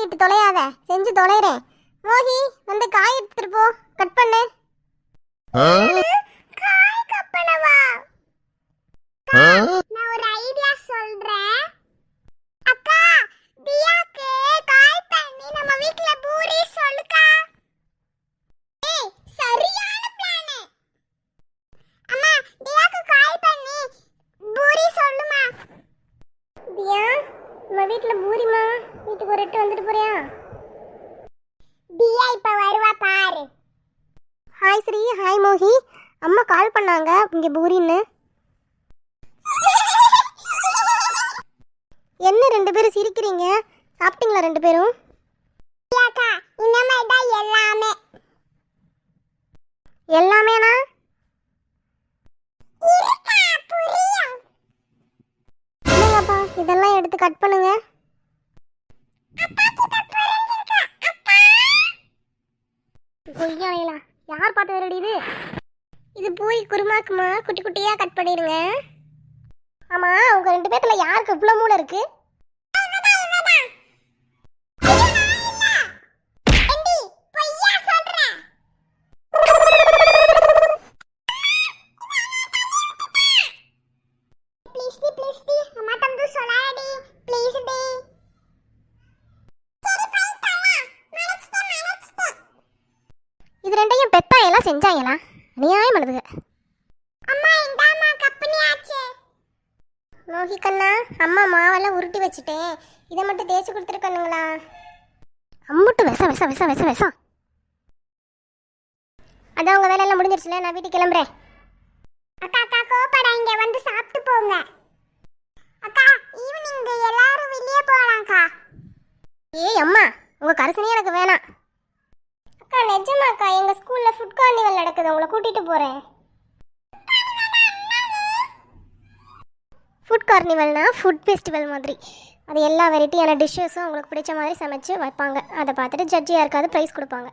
பண்ணிட்டு தொலையாத, செஞ்சு தொலைறேன். மோகி வந்து காய் எடுத்துட்டு போ, கட் பண்ணு. காய் கட் பண்ணவா? நான் ஒரு ஐடியா சொல்றேன். அக்கா, தியாக்கு காய் பண்ணி நம்ம வீட்ல பூரி சொல்லுக்கா. ஏய், சரியான பிளான். அம்மா, தியாக்கு காய் பண்ணி பூரி சொல்லுமா. தியா, நம்ம வீட்ல பூரிமா, வீட்டுக்கு ஒரு எட்டு வந்துட்டு போறியா? தியா இப்ப வருவா பாரு. Hi Shri, hi Mogi. அம்மா கால் பண்ணாங்க இங்க பூரின்னு. என்ன ரெண்டு பேரும் சிரிக்கிறீங்க? சாப்பிட்டீங்களா ரெண்டு பேரும்? எல்லாமே எல்லாமேனா? இல்லைங்கப்பா, இதெல்லாம் எடுத்து கட் பண்ணுங்க. கொய்யாலையா, யார் பார்த்து ரெடி இது? இது பூரி குருமாக்குமா, குட்டி குட்டியா கட் பண்ணிடுங்க. ஆமா, உங்க ரெண்டு பேத்துல யாருக்கு இவ்வளவு மூளை இருக்கு? இது ரெண்டையும் பெத்தா எல்லாம் செஞ்சாங்களா? நியாயம் பண்ணுதுங்க. அம்மா இந்தாமா கப்பனியாச்சு. மோகி கண்ணா, அம்மா மாவெல்லாம் உருட்டி வச்சுட்டேன், இதை மட்டும் தேய்ச்சி கொடுத்துருக்கணுங்களா? அம்முட்டு விஷம் விஷம் விஷம் விஷம் விஷம். அதான் உங்க வேலையெல்லாம் முடிஞ்சிருச்சுல, நான் வீட்டுக்கு கிளம்புறேன். அக்கா அக்கா கோபாடா, இங்க வந்து சாப்பிட்டு போங்க. அக்கா, ஈவினிங் எல்லாரும் வெளியே போகலாம்க்கா. ஏய் அம்மா, உங்க கரிசனையே எனக்கு வேணாம். அக்கா நிஜமாக்கா, எங்க ஸ்கூல்ல ஃபுட் கார்னிவல் நடக்குது, உங்களை கூட்டிட்டு போறேன். ஃபுட் கார்னிவல்னா ஃபுட் ஃபெஸ்டிவல் மாதிரி. அது எல்லா வெரைட்டியான டிஷ்ஷஸும் உங்களுக்கு பிடிச்ச மாதிரி சமைச்சு வைப்பாங்க. அதை பார்த்துட்டு ஜட்ஜியாக இருக்காது ப்ரைஸ் கொடுப்பாங்க.